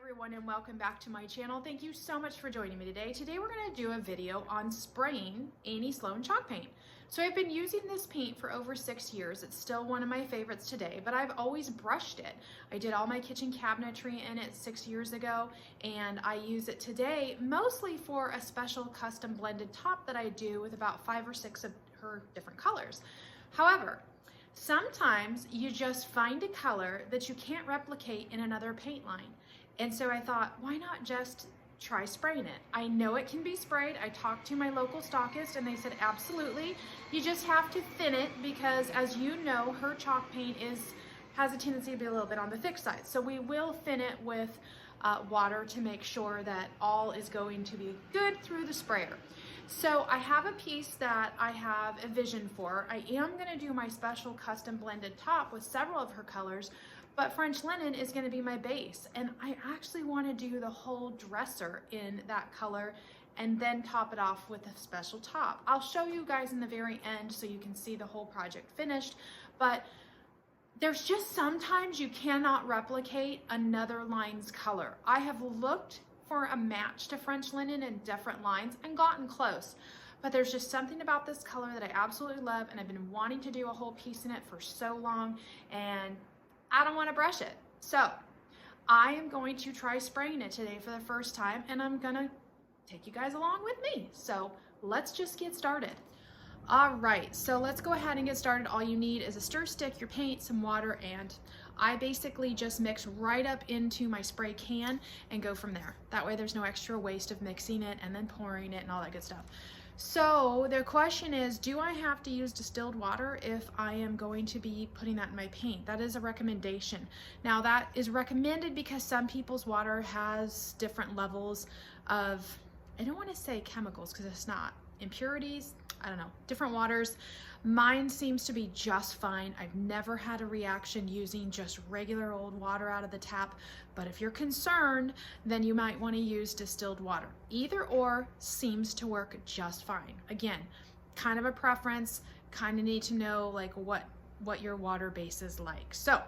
everyone, and welcome back to my channel. Thank you so much for joining me today. Today we're going to do a video on spraying Annie Sloan Chalk Paint. So I've been using this paint for over 6 years. It's still one of my favorites today, but I've always brushed it. I did all my kitchen cabinetry in it 6 years ago, and I use it today mostly for a special custom blended top that I do with about 5 or 6 of her different colors. However, sometimes you just find a color that you can't replicate in another paint line. And so I thought, why not just try spraying it? I know it can be sprayed. I talked to my local stockist and they said, absolutely. You just have to thin it because, as you know, her chalk paint has a tendency to be a little bit on the thick side. So we will thin it with water to make sure that all is going to be good through the sprayer. So I have a piece that I have a vision for. I am going to do my special custom blended top with several of her colors, but French linen is going to be my base. And I actually want to do the whole dresser in that color and then top it off with a special top. I'll show you guys in the very end so you can see the whole project finished, but there's just sometimes you cannot replicate another line's color. I have looked for a match to French linen in different lines and gotten close, but there's just something about this color that I absolutely love, and I've been wanting to do a whole piece in it for so long, and I don't want to brush it. So I am going to try spraying it today for the first time, and I'm gonna take you guys along with me. So let's just get started. All right, so let's go ahead and get started. All you need is a stir stick, your paint, some water, and I basically just mix right up into my spray can and go from there. That way there's no extra waste of mixing it and then pouring it and all that good stuff. So the question is, do I have to use distilled water if I am going to be putting that in my paint? That is a recommendation. Now that is recommended because some people's water has different levels of, I don't want to say chemicals because it's not, impurities, I don't know, different waters. Mine seems to be just fine. I've never had a reaction using just regular old water out of the tap, but if you're concerned, then you might want to use distilled water. Either or seems to work just fine. Again, kind of a preference, kind of need to know like what your water base is like. So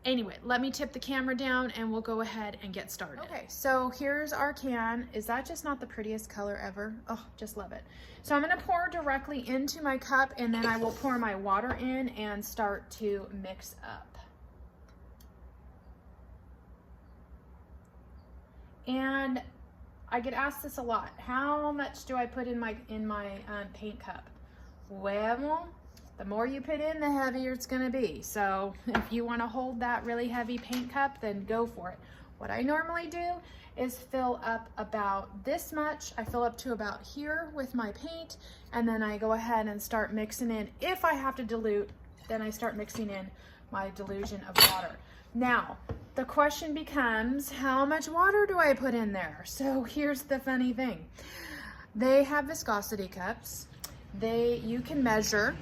anyway, let me tip the camera down and we'll go ahead and get started. Okay, so here's our can. Is that just not the prettiest color ever? Oh, just love it. So I'm gonna pour directly into my cup and then I will pour my water in and start to mix up. And I get asked this a lot. How much do I put in my paint cup? Well, the more you put in, the heavier it's gonna be. So if you wanna hold that really heavy paint cup, then go for it. What I normally do is fill up about this much. I fill up to about here with my paint, and then I go ahead and start mixing in. If I have to dilute, then I start mixing in my dilution of water. Now, the question becomes, how much water do I put in there? So here's the funny thing. They have viscosity cups. You can measure.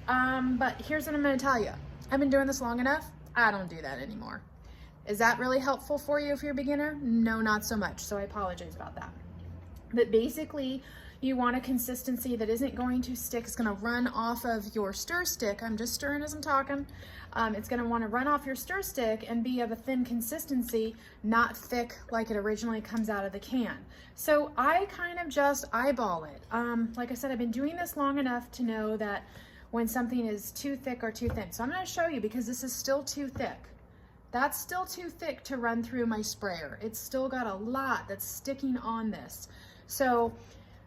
But here's what I'm going to tell you. I've been doing this long enough. I don't do that anymore. Is that really helpful for you if you're a beginner? No, not so much. So I apologize about that. But basically, you want a consistency that isn't going to stick. It's going to run off of your stir stick. I'm just stirring as I'm talking. It's going to want to run off your stir stick and be of a thin consistency, not thick like it originally comes out of the can. So I kind of just eyeball it. Like I said, I've been doing this long enough to know that when something is too thick or too thin. So I'm going to show you because this is still too thick. That's still too thick to run through my sprayer. It's still got a lot that's sticking on this. So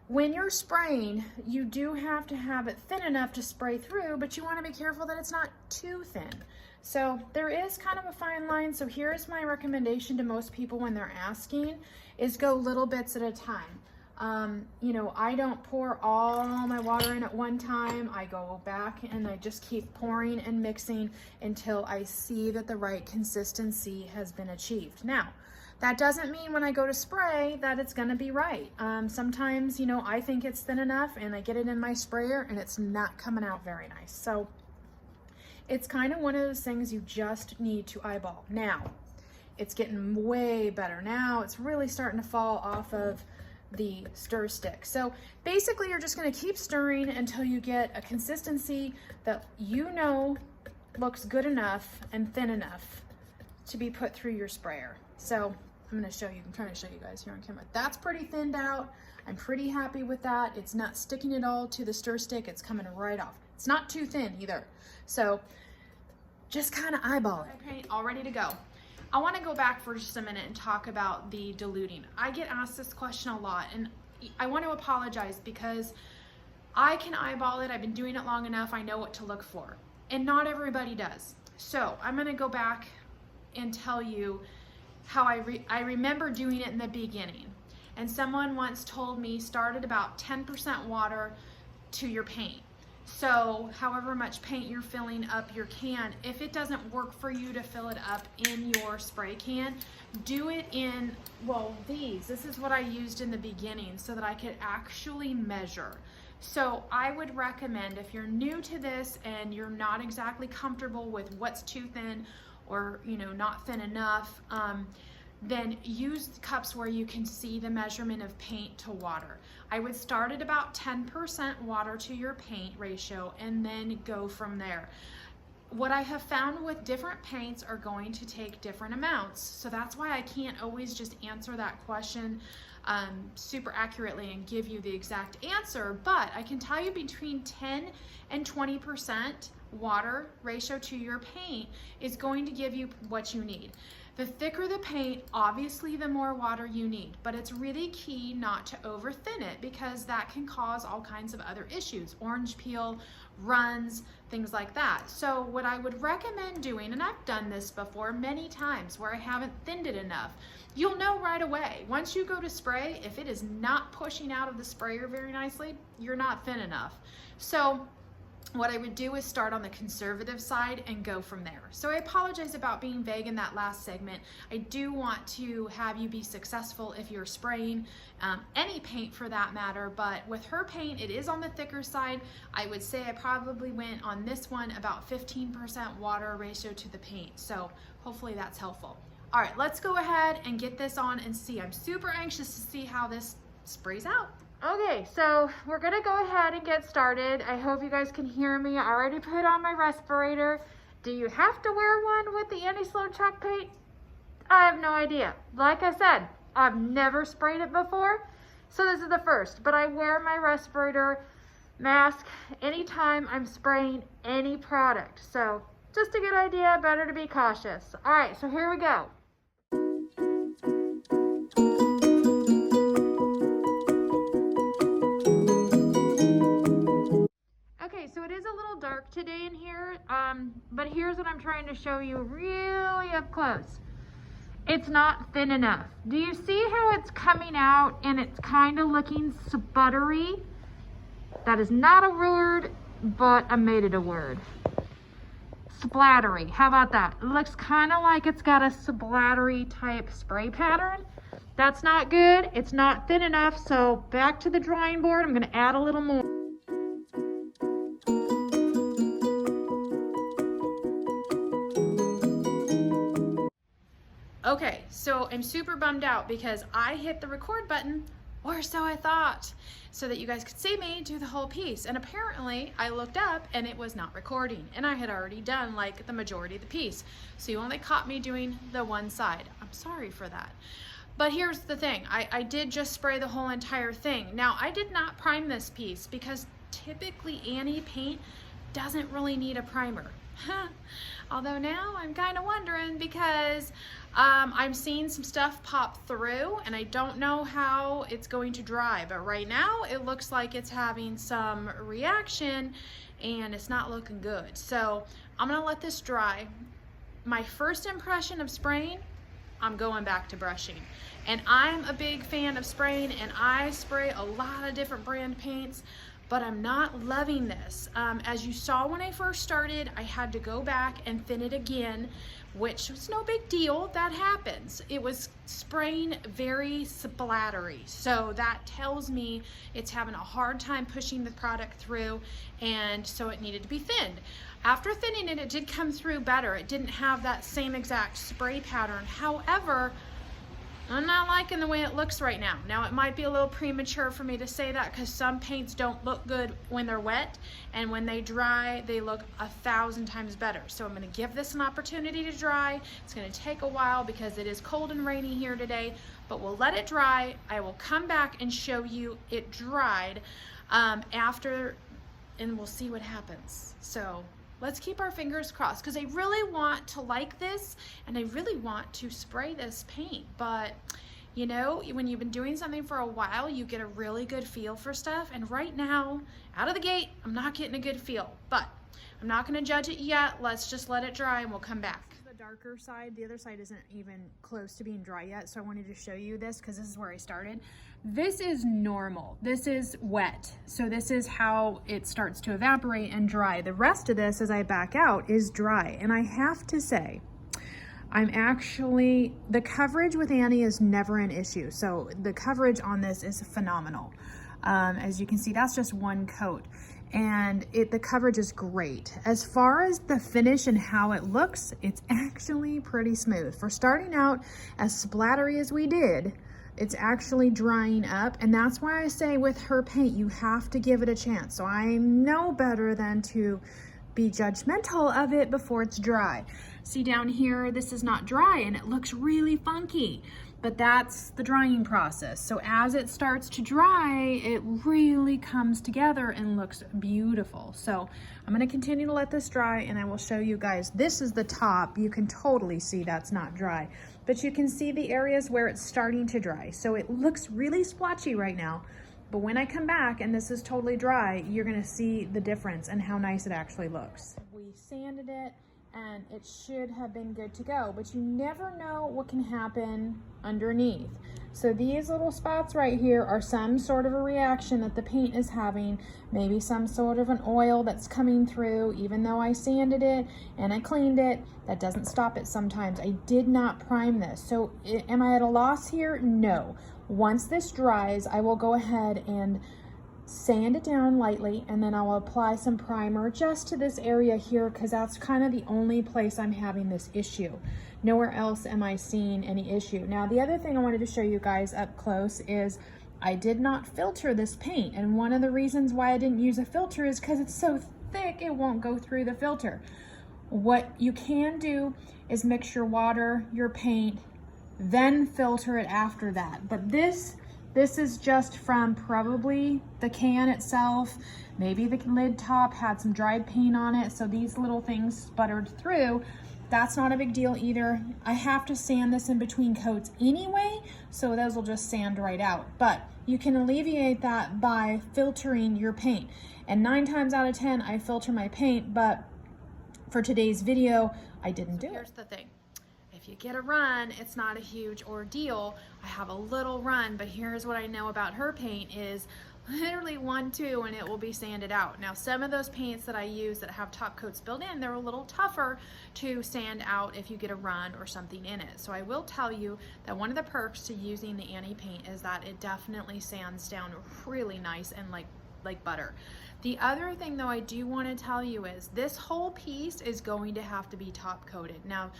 when you're spraying, you do have to have it thin enough to spray through, but you want to be careful that it's not too thin. So there is kind of a fine line. So here's my recommendation to most people when they're asking is go little bits at a time. You know, I don't pour all my water in at one time. I go back and I just keep pouring and mixing until I see that the right consistency has been achieved. Now, that doesn't mean when I go to spray that it's gonna be right. Sometimes, you know, I think it's thin enough and I get it in my sprayer and it's not coming out very nice. So it's kind of one of those things you just need to eyeball. Now, it's getting way better. Now it's really starting to fall off of the stir stick. So basically you're just going to keep stirring until you get a consistency that you know looks good enough and thin enough to be put through your sprayer. So I'm trying to show you guys here on camera. That's pretty thinned out. I'm pretty happy with that. It's not sticking at all to the stir stick. It's coming right off. It's not too thin either. So just kind of eyeball it. Paint all ready to go. I want to go back for just a minute and talk about the diluting. I get asked this question a lot, and I want to apologize because I can eyeball it. I've been doing it long enough. I know what to look for, and not everybody does. So I'm going to go back and tell you how I remember doing it in the beginning. And someone once told me start at about 10% water to your paint. So however much paint you're filling up your can, if it doesn't work for you to fill it up in your spray can, do it in, well, this is what I used in the beginning so that I could actually measure. So I would recommend, if you're new to this and you're not exactly comfortable with what's too thin or not thin enough, then use cups where you can see the measurement of paint to water. I would start at about 10% water to your paint ratio and then go from there. What I have found with different paints are going to take different amounts. So that's why I can't always just answer that question super accurately and give you the exact answer, but I can tell you between 10 and 20% water ratio to your paint is going to give you what you need. The thicker the paint, obviously the more water you need, but it's really key not to over thin it because that can cause all kinds of other issues, orange peel, runs, things like that. So what I would recommend doing, and I've done this before many times where I haven't thinned it enough, you'll know right away. Once you go to spray, if it is not pushing out of the sprayer very nicely, you're not thin enough. So what I would do is start on the conservative side and go from there. So I apologize about being vague in that last segment. I do want to have you be successful if you're spraying any paint for that matter, but with her paint, it is on the thicker side. I would say I probably went on this one about 15% water ratio to the paint. So hopefully that's helpful. All right, let's go ahead and get this on and see. I'm super anxious to see how this sprays out. Okay, so we're gonna go ahead and get started. I hope you guys can hear me. I already put on my respirator. Do you have to wear one with the Annie Sloan Chalk Paint? I have no idea. Like I said, I've never sprayed it before, so this is the first, but I wear my respirator mask anytime I'm spraying any product. So just a good idea, better to be cautious. All right, so here we go. So it is a little dark today in here, but here's what I'm trying to show you really up close. It's not thin enough. Do you see how it's coming out and it's kind of looking sputtery? That is not a word, but I made it a word. Splattery. How about that? It looks kind of like it's got a splattery type spray pattern. That's not good. It's not thin enough. So back to the drawing board. I'm going to add a little more. Okay, so I'm super bummed out because I hit the record button, or so I thought, so that you guys could see me do the whole piece. And apparently I looked up and it was not recording, and I had already done like the majority of the piece. So you only caught me doing the one side. I'm sorry for that. But here's the thing, I did just spray the whole entire thing. Now I did not prime this piece because typically Annie paint doesn't really need a primer. Although now I'm kind of wondering because I'm seeing some stuff pop through and I don't know how it's going to dry, but right now it looks like it's having some reaction and it's not looking good. So I'm gonna let this dry. My first impression of spraying, I'm going back to brushing. And I'm a big fan of spraying and I spray a lot of different brand paints, but I'm not loving this. As you saw when I first started, I had to go back and thin it again, which was no big deal, that happens. It was spraying very splattery. So that tells me it's having a hard time pushing the product through, and so it needed to be thinned. After thinning it, it did come through better. It didn't have that same exact spray pattern. However, I'm not liking the way it looks right now. Now, it might be a little premature for me to say that because some paints don't look good when they're wet, and when they dry, they look 1,000 times better. So I'm gonna give this an opportunity to dry. It's gonna take a while because it is cold and rainy here today, but we'll let it dry. I will come back and show you it dried after, and we'll see what happens. So let's keep our fingers crossed because I really want to like this and I really want to spray this paint. But you know, when you've been doing something for a while, you get a really good feel for stuff. And right now, out of the gate, I'm not getting a good feel, but I'm not gonna judge it yet. Let's just let it dry and we'll come back. The darker side, the other side isn't even close to being dry yet. So I wanted to show you this because this is where I started. This is normal. This is wet. So this is how it starts to evaporate and dry. The rest of this, as I back out, is dry. And I have to say, the coverage with Annie is never an issue. So the coverage on this is phenomenal. As you can see, that's just one coat. And the coverage is great. As far as the finish and how it looks, it's actually pretty smooth. For starting out as splattery as we did, it's actually drying up, and that's why I say with her paint, you have to give it a chance. So I know better than to be judgmental of it before it's dry. See down here, this is not dry and it looks really funky, but that's the drying process. So as it starts to dry, it really comes together and looks beautiful. So I'm gonna continue to let this dry and I will show you guys. This is the top. You can totally see that's not dry, but you can see the areas where it's starting to dry. So it looks really splotchy right now, but when I come back and this is totally dry, you're gonna see the difference and how nice it actually looks. We sanded it and it should have been good to go, but you never know what can happen underneath. So these little spots right here are some sort of a reaction that the paint is having, maybe some sort of an oil that's coming through. Even though I sanded it and I cleaned it, that doesn't stop it sometimes. I did not prime this. So am I at a loss here? No. Once this dries, I will go ahead and sand it down lightly, and then I'll apply some primer just to this area here because that's kind of the only place I'm having this issue. Nowhere else am I seeing any issue. Now, the other thing I wanted to show you guys up close is I did not filter this paint, and one of the reasons why I didn't use a filter is because it's so thick it won't go through the filter. What you can do is mix your water, your paint, then filter it after that. But this is just from probably the can itself. Maybe the lid top had some dried paint on it, so these little things sputtered through. That's not a big deal either. I have to sand this in between coats anyway, so those will just sand right out. But you can alleviate that by filtering your paint. And 9 times out of 10, I filter my paint, but for today's video, I didn't do it. Here's the thing. If you get a run, it's not a huge ordeal. I have a little run, but here's what I know about her paint is literally 1, 2, and it will be sanded out. Now, some of those paints that I use that have top coats built in, they're a little tougher to sand out if you get a run or something in it. So I will tell you that one of the perks to using the Annie paint is that it definitely sands down really nice and like butter. The other thing though I do want to tell you is this whole piece is going to have to be top coated. Now,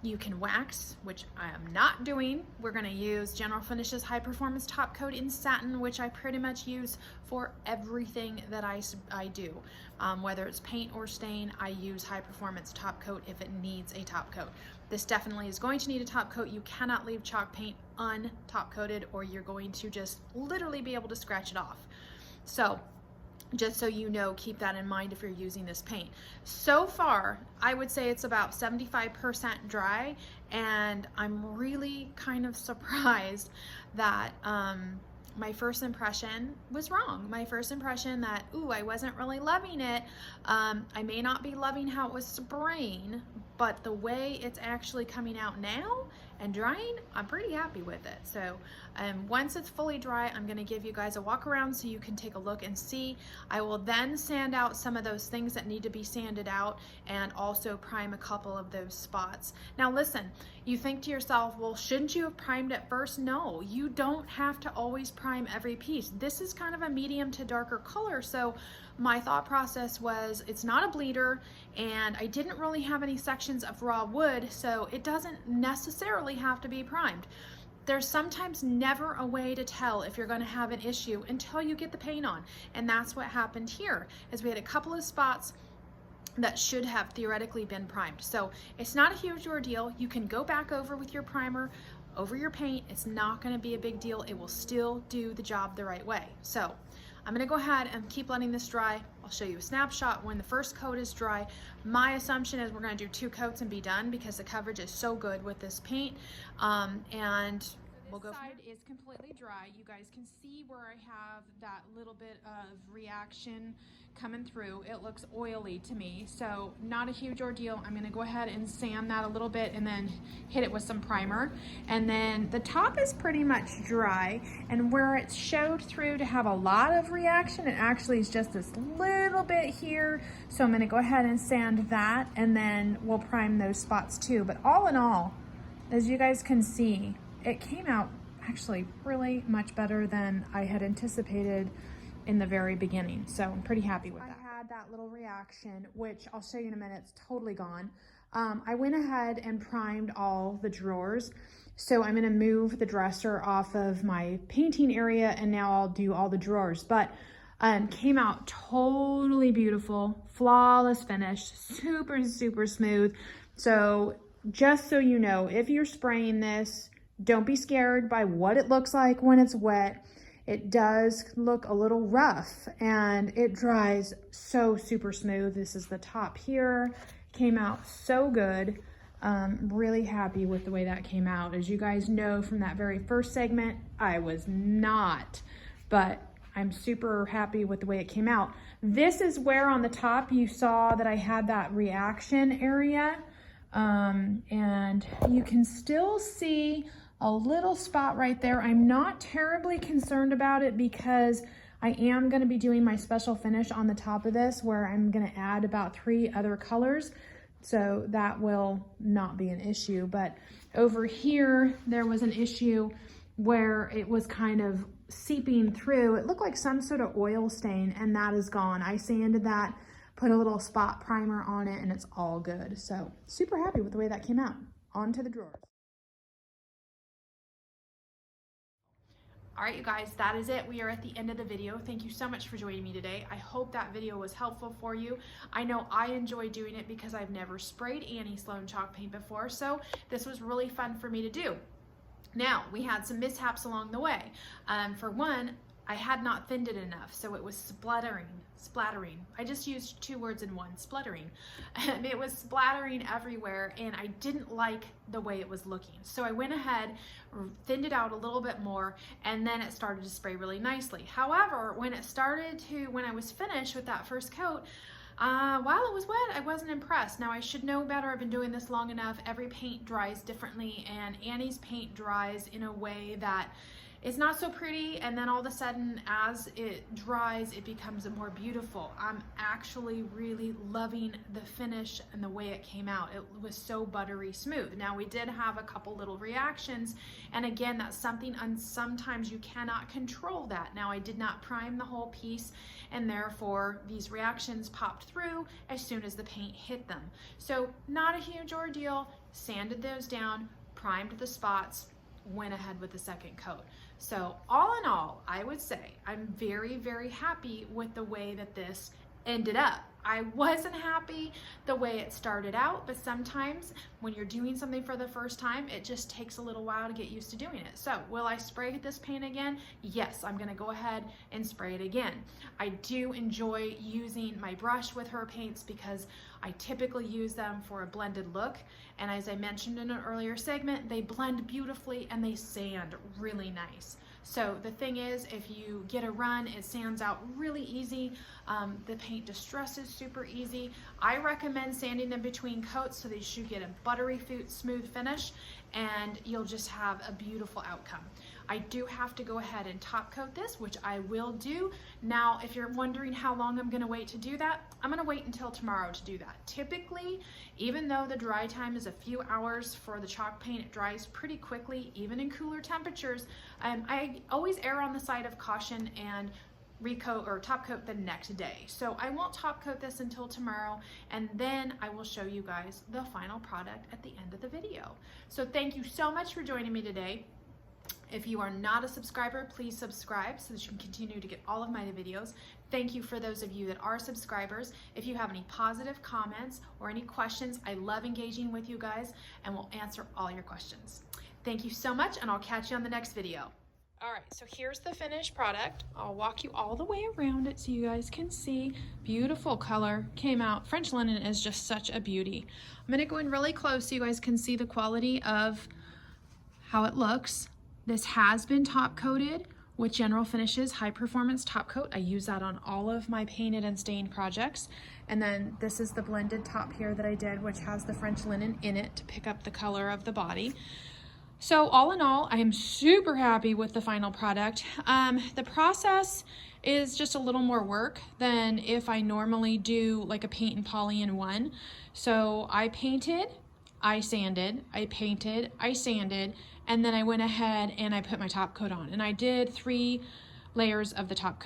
you can wax, which I am not doing. We're gonna use General Finishes High Performance Top Coat in satin, which I pretty much use for everything that I do. Whether it's paint or stain, I use High Performance Top Coat if it needs a top coat. This definitely is going to need a top coat. You cannot leave chalk paint untop coated or you're going to just literally be able to scratch it off. So, just so you know, keep that in mind if you're using this paint. So far, I would say it's about 75% dry, and I'm really kind of surprised that my first impression was wrong. My first impression that, ooh, I wasn't really loving it. I may not be loving how it was spraying, but the way it's actually coming out now and drying, I'm pretty happy with it. So once it's fully dry, I'm gonna give you guys a walk around so you can take a look and see. I will then sand out some of those things that need to be sanded out and also prime a couple of those spots. Now listen, you think to yourself, well, shouldn't you have primed it first? No, you don't have to always prime every piece. This is kind of a medium to darker color, so my thought process was it's not a bleeder and I didn't really have any sections of raw wood, so it doesn't necessarily have to be primed. there's sometimes never a way to tell if you're going to have an issue until you get the paint on. And that's what happened here, is we had a couple of spots that should have theoretically been primed. So it's not a huge ordeal. You can go back over with your primer over your paint. It's not going to be a big deal. It will still do the job the right way. So I'm going to go ahead and keep letting this dry. I'll show you a snapshot when the first coat is dry. My assumption is we're going to do 2 coats and be done because the coverage is so good with this paint. And we'll go. This side is completely dry. You guys can see where I have that little bit of reaction coming through. It looks oily to me, so not a huge ordeal. I'm going to go ahead and sand that a little bit and then hit it with some primer. And then the top is pretty much dry, and where it showed through to have a lot of reaction, it actually is just this little bit here. So I'm going to go ahead and sand that, and then we'll prime those spots too. But all in all, as you guys can see, it came out actually really much better than I had anticipated in the very beginning. So I'm pretty happy with that. I had that little reaction, which I'll show you in a minute. It's totally gone. I went ahead and primed all the drawers. So I'm gonna move the dresser off of my painting area, and now I'll do all the drawers. But came out totally beautiful, flawless finish, super, super smooth. So just so you know, if you're spraying this, don't be scared by what it looks like when it's wet. It does look a little rough, and it dries so super smooth. This is the top here. Came out so good. Really happy with the way that came out. As you guys know from that very first segment, I was not, but I'm super happy with the way it came out. This is where on the top you saw that I had that reaction area, and you can still see a little spot right there. I'm not terribly concerned about it because I am going to be doing my special finish on the top of this, where I'm going to add about 3 other colors. So that will not be an issue. But over here, there was an issue where it was kind of seeping through. It looked like some sort of oil stain, and that is gone. I sanded that, put a little spot primer on it, and it's all good. So super happy with the way that came out. On to the drawers. All right, you guys, that is it. We are at the end of the video. Thank you so much for joining me today. I hope that video was helpful for you. I know I enjoy doing it because I've never sprayed Annie Sloan Chalk Paint before, so this was really fun for me to do. Now, we had some mishaps along the way. For one, I had not thinned it enough, so it was splattering. I just used 2 words in one, spluttering. It was splattering everywhere, and I didn't like the way it was looking. So I went ahead, thinned it out a little bit more, and then it started to spray really nicely. However, when I was finished with that first coat, while it was wet, I wasn't impressed. Now, I should know better. I've been doing this long enough. Every paint dries differently, and Annie's paint dries in a way that it's not so pretty, and then all of a sudden, as it dries, it becomes more beautiful. I'm actually really loving the finish and the way it came out. It was so buttery smooth. Now, we did have a couple little reactions, and again, that's something, and sometimes you cannot control that. Now, I did not prime the whole piece, and therefore, these reactions popped through as soon as the paint hit them. So, not a huge ordeal. Sanded those down, primed the spots, went ahead with the second coat. So all in all, I would say I'm very, very happy with the way that this ended up. I wasn't happy the way it started out, but sometimes when you're doing something for the first time, it just takes a little while to get used to doing it. So will I spray this paint again? Yes, I'm gonna go ahead and spray it again. I do enjoy using my brush with her paints because I typically use them for a blended look. And as I mentioned in an earlier segment, they blend beautifully and they sand really nice. So the thing is, if you get a run, it sands out really easy. The paint distresses super easy. I recommend sanding them between coats so that you should get a buttery smooth finish, and you'll just have a beautiful outcome. I do have to go ahead and top coat this, which I will do. Now, if you're wondering how long I'm gonna wait to do that, I'm gonna wait until tomorrow to do that. Typically, even though the dry time is a few hours for the chalk paint, it dries pretty quickly, even in cooler temperatures. I always err on the side of caution and recoat or top coat the next day. So I won't top coat this until tomorrow, and then I will show you guys the final product at the end of the video. So thank you so much for joining me today. If you are not a subscriber, please subscribe so that you can continue to get all of my videos. Thank you for those of you that are subscribers. If you have any positive comments or any questions, I love engaging with you guys and will answer all your questions. Thank you so much, and I'll catch you on the next video. All right, so here's the finished product. I'll walk you all the way around it so you guys can see. Beautiful color came out. French linen is just such a beauty. I'm gonna go in really close so you guys can see the quality of how it looks. This has been top coated with General Finishes High Performance Top Coat. I use that on all of my painted and stained projects. And then this is the blended top here that I did, which has the French linen in it to pick up the color of the body. So all in all, I am super happy with the final product. The process is just a little more work than if I normally do like a paint and poly in one. So I painted, I sanded, I painted, I sanded, and then I went ahead and I put my top coat on. And I did 3 layers of the top coat.